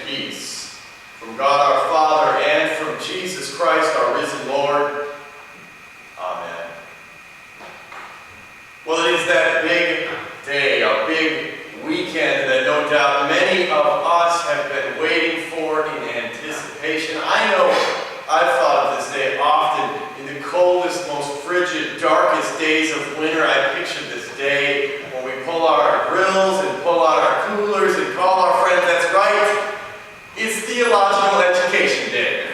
peace from God our Father and from Jesus Christ, our risen Lord. Amen. Well, it is that big day, a big weekend that no doubt many of us have been waiting for in anticipation. I know I've thought of this day often. In the coldest, most frigid, darkest days of winter, I pictured this day when we pull out our grills and pull out our coolers and call our friends. That's right, it's Theological Education Day.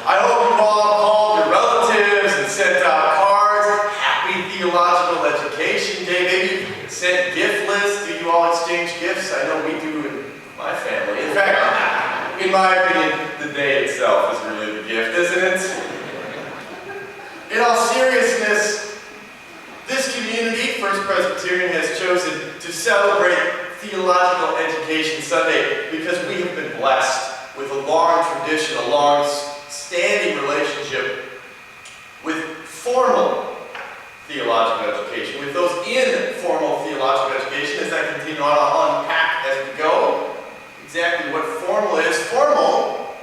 I hope you all called your relatives and sent out cards. Happy Theological Education Day. Maybe you sent gift lists. Do you all exchange gifts? I know we do in my family. In fact, in my opinion, the day itself is really the gift, isn't it? In all seriousness, this community, First Presbyterian, has chosen to celebrate Theological Education Sunday because we have been blessed with a long tradition, a long-standing relationship with formal theological education. With those in formal theological education, as I continue on, I'll unpack as we go exactly what formal is. Formal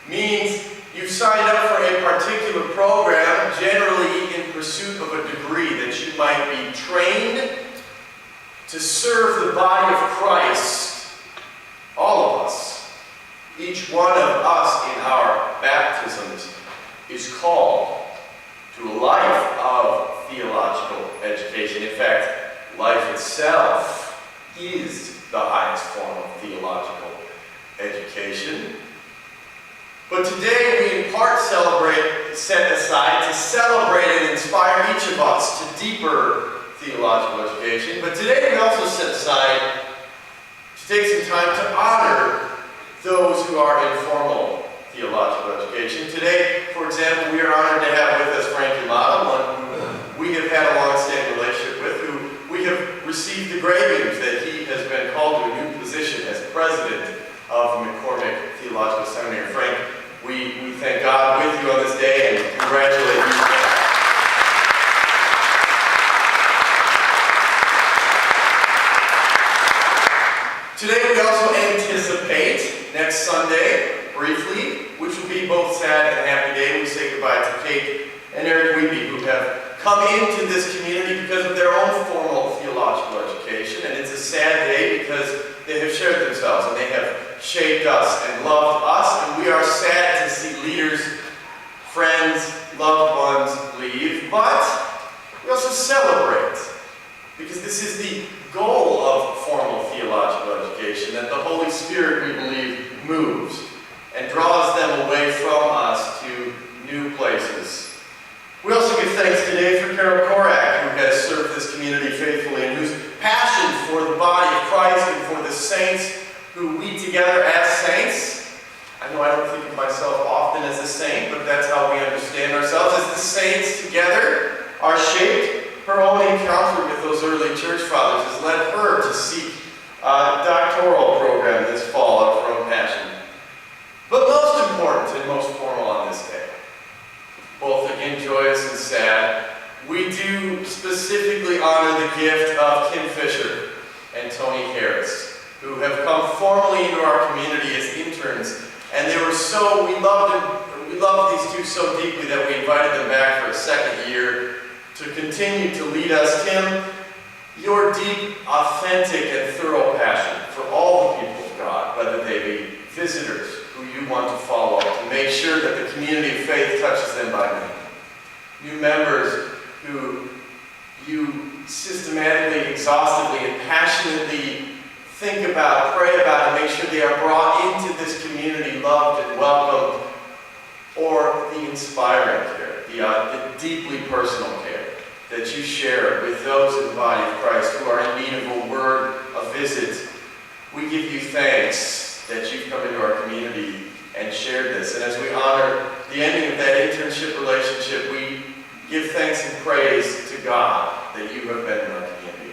means you've signed up for a particular program, generally in pursuit of a degree that you might be trained to serve the body of Christ. All of us, each one of us in our baptisms, is called to a life of theological education. In fact, life itself is the highest form of theological education. But today we in part set aside to celebrate and inspire each of us to deeper theological education. But today we also set aside to take some time to honor those who are in formal theological education. Today, for example, we are honored to have with us Frank Yamada, one who we have had a long-standing relationship with, who we have received the great news that he has been called to a new position as president of McCormick Theological Seminary. Frank, we thank God with you on this day and congratulate you. Today we also anticipate next Sunday, briefly, which will be both sad and happy day. We say goodbye to Kate and Eric Weeby, who have come into this community because of their own formal theological education. And it's a sad day because they have shared themselves and they have shaped us and loved us. And we are sad to see leaders, friends, loved ones leave. But we also celebrate, because this is the goal of formal theological education, that the Holy Spirit, we believe, moves and draws them away from us to new places. We also give thanks today for Carol Korak, who has served this community faithfully and whose passion for the body of Christ and for the saints who we together as saints. I know I don't think of myself often as a saint, but that's how we understand ourselves, as the saints together are shaped. Her own encounter with those early church fathers has led her to seek a doctoral program this fall of her own passion. But most important and most formal on this day, both again joyous and sad, we do specifically honor the gift of Kim Fisher and Tony Harris, who have come formally into our community as interns. And we loved these two so deeply that we invited them back for a second year to continue to lead us. Tim, your deep, authentic, and thorough passion for all the people of God, whether they be visitors who you want to follow, to make sure that the community of faith touches them by name. New members who you systematically, exhaustively, and passionately think about, pray about, and make sure they are brought into this community, loved and welcomed, or the inspiring care, the deeply personal care that you share with those in the body of Christ who are in need of a word, a visit. We give you thanks that you've come into our community and shared this. And as we honor the ending of that internship relationship, we give thanks and praise to God that you have been in our community.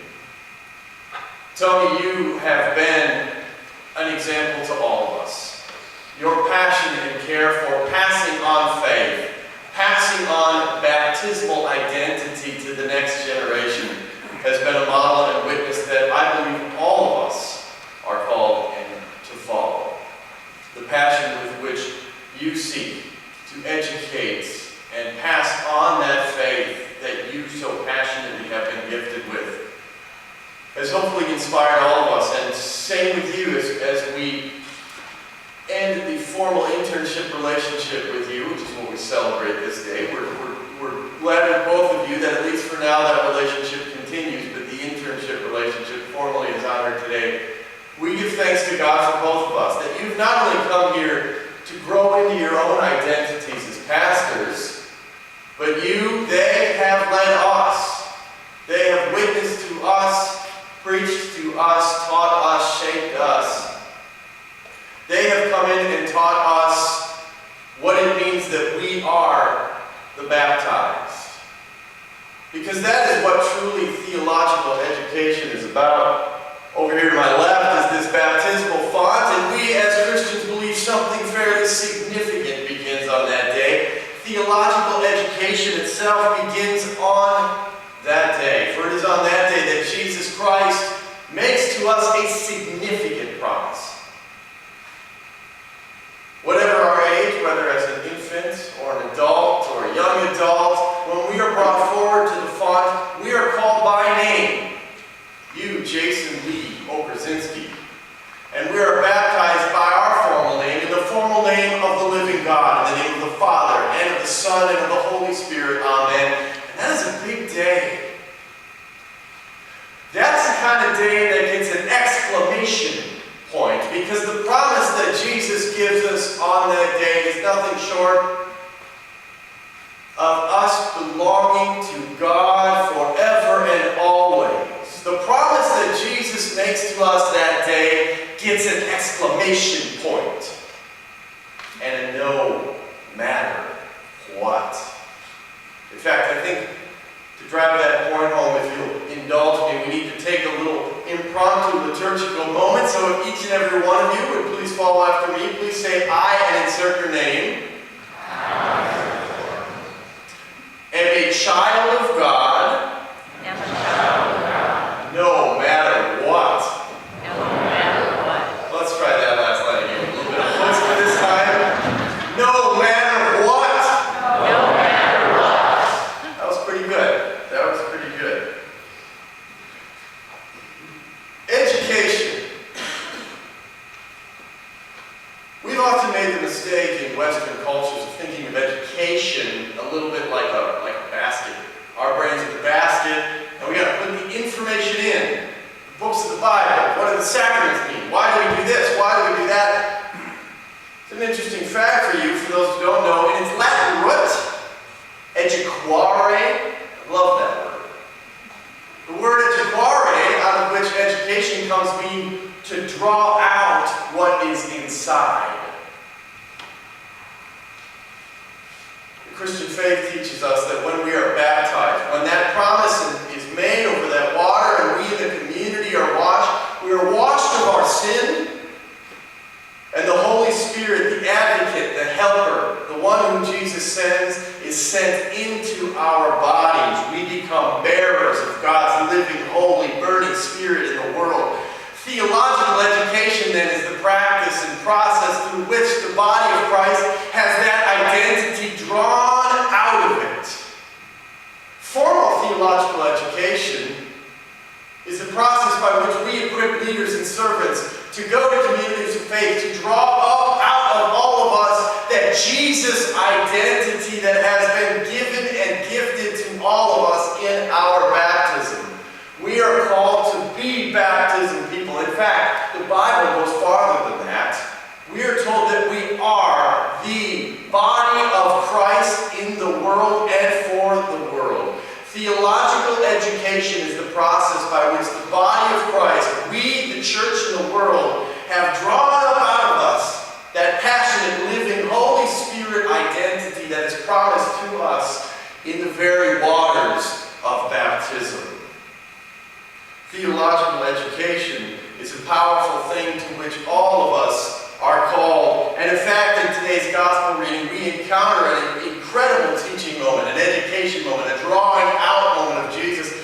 Tony, you have been an example to all of us. Your passion and care for passing on faith, passing on baptismal identity to the next generation has been a model and witness that I believe all of us are called and you seek to educate and pass on that faith that you so passionately have been gifted with has hopefully inspired all of us. And same with you as we end the formal internship relationship with you, which is what we celebrate this day. We're glad with both of you that at least for now that relationship continues, but the internship relationship formally is honored today. We give thanks to God for both of us, that you've not only come here to grow into your own identities as pastors, but they have led us. They have witnessed to us, preached to us, taught us, shaped us. They have come in and taught us what it means that we are the baptized. Because that is what truly theological education is about. Over here to my left is this baptismal font, and we as Christians believe something fairly significant begins on that day. Theological education itself begins on that day. For it is on that day that Jesus Christ makes to us a significant promise. Whatever our age, whether as an infant or an adult or a young adult, when we are brought forward to the font, we are called by name. You, Jason Lee Okerzinski. And we are baptized by our formal name, in the formal name of the living God, in the name of the Father, and of the Son, and of the Holy Spirit. Amen. And that is a big day. That's the kind of day that gets an exclamation point, because the promise that Jesus gives us on that day is nothing short of us belonging to God forever and always. The promise that Jesus makes to us that day gets an exclamation point and a no matter what. In fact, I think to drive that point home, if you'll indulge me, we need to take a little impromptu liturgical moment. So if each and every one of you would please follow after me, please say I and insert your name. I am a child of God. Am a child of God. No matter what. No matter what. Let's try that last line again. A little bit of chutzpah this time. No matter what. No matter what. That was pretty good. That was pretty good. Education. We've often made the mistake in Western cultures of thinking of education a little bit like a basket. Our brains are the basket, and we got to put the information in. The books of the Bible. What do the sacraments mean? Why do we do this? Why do we do that? It's an interesting fact for you, for those who don't know. In its Latin root, educare, I love that word. The word educare, out of which education comes, means to draw out what is inside. The Christian faith teaches us that when we are baptized, when that promise is made over that water and we in the community are washed, we are washed of our sin, and the Holy Spirit, the advocate, the helper, the one whom Jesus sends, is sent into our bodies. We become bearers of God's living, holy, burning Spirit in the world. Theological education, then, is the practice and process through which the body of Christ has that identity drawn out of it. Formal theological education is the process by which we equip leaders and servants to go to communities of faith, to draw up out of all of us that Jesus identity that has been given and gifted to all of us in our baptism. We are called to be baptism people. In fact, the Bible goes farther than that. We are told that we are the body of Christ in the world and for the world. Theological education is the process by which the body of Christ, we, the church in the world, have drawn up out of us that passionate, living, Holy Spirit identity that is promised to us in the very waters of baptism. Theological education is a powerful thing to which all of us are called. And in fact, in today's gospel reading, we encounter an incredible teaching moment, an education moment, a drawing out moment of Jesus.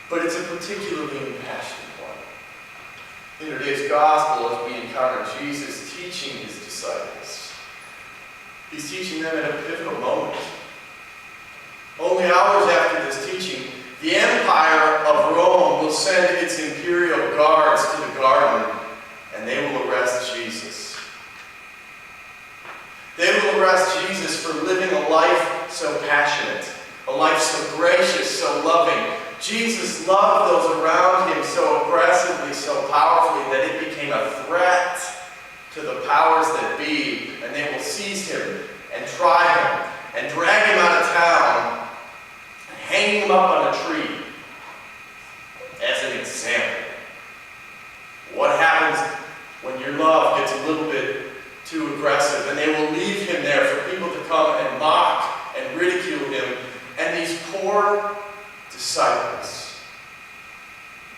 But it's a particularly impassioned one. In today's gospel, as we encounter Jesus teaching his disciples, He's teaching them at a pivotal moment. Only hours after this teaching, the empire of Rome will send its imperial guards to the garden, and they will arrest Jesus. They will arrest Jesus for living a life so passionate, a life so gracious, so loving. Jesus loved those around him so aggressively, so powerfully, that it became a threat to the powers that be, and they will seize him and try him and drag him out of town and hang him up on a tree as an example. What happens when your love gets a little bit too aggressive? And they will leave him there for people to come and mock and ridicule him. And these poor disciples,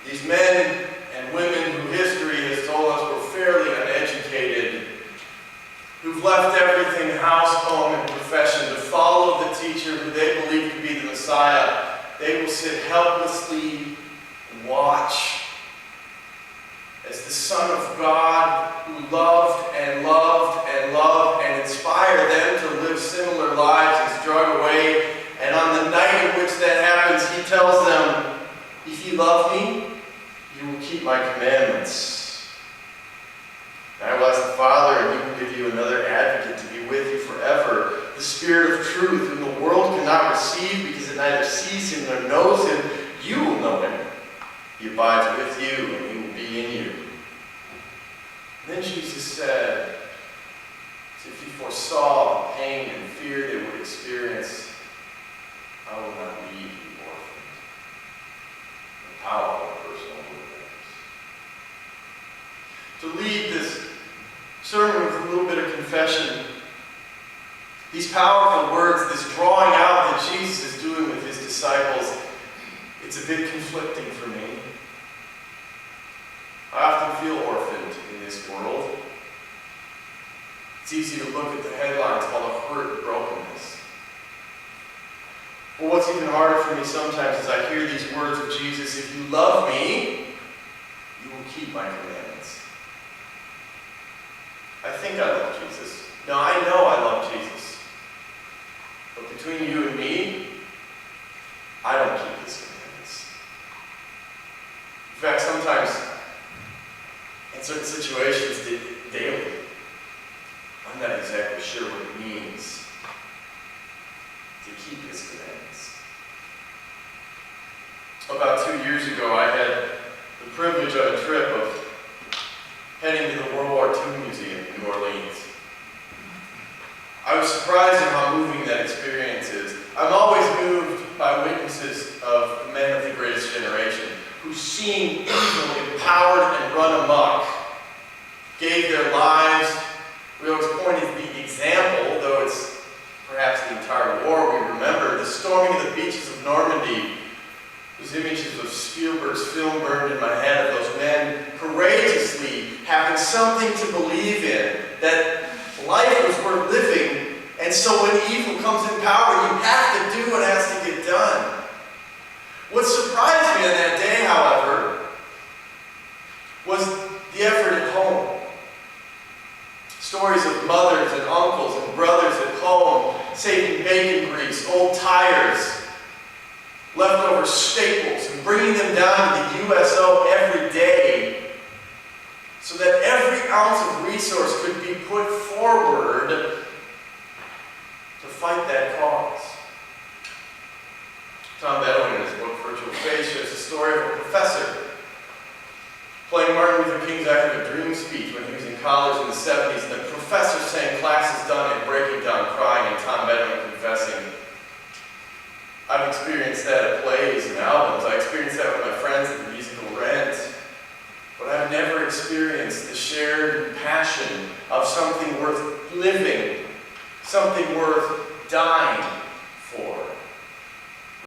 these men and women who history has told us were fairly uneducated, who've left everything, house, home, and profession, to follow the teacher who they believe to be the Messiah, they will sit helplessly and watch as the Son of God, who loved and loved and loved and inspired them to live similar lives, is dragged away. And on the night in which that happens, he tells them, if you love me, you will keep my commandments. And I will ask the Father, and he will give you another advocate to be with you forever, the Spirit of truth, whom the world cannot receive because it neither sees him nor knows him. You will know him. He abides with you, and he will be in you. And then Jesus said, as if he foresaw the pain and fear they would experience, I will not leave you orphaned. A powerful personal witness. To lead this sermon with a little bit of confession, these powerful words, this drawing out that Jesus is doing with his disciples, it's a bit conflicting for me. I often feel orphaned in this world. It's easy to look at the headlines called a hurt and brokenness. But what's even harder for me sometimes is I hear these words of Jesus, if you love me, you will keep my commandments. I think I love Jesus. No, I know I love Jesus. But between you and me, I don't keep his commandments. In fact, sometimes, in certain situations, daily, I'm not exactly sure what it means to keep his commandments. About 2 years ago, I had the privilege on a trip of heading to the World War II Museum in New Orleans. I was surprised at how moving that experience is. I'm always moved by witnesses of men of the greatest generation who, seeing evil empowered and run amok, gave their lives. We always point at the example, though it's perhaps the entire war we remember, the storming of the beaches of Normandy. Those images of Spielberg's film burned in my head of those men courageously having something to believe in, that life was worth living, and so when evil comes in power, you have to do what has to get done. What surprised me on that day, however, was the effort at home. Stories of mothers and uncles and brothers at home saving bacon grease, old tires, leftover staples, and bringing them down to the USO every day so that every ounce of resource could be put forward to fight that cause. Tom Bedouin, in his book Virtual Faith, shares the story of a professor playing Martin Luther King's I Have a Dream speech when he was in college in the 70s, and the professor saying class is done and breaking down crying, and Tom Bedouin confessing, I've experienced that at plays and albums. I experienced that with my friends at the musical Rent. But I've never experienced the shared passion of something worth living, something worth dying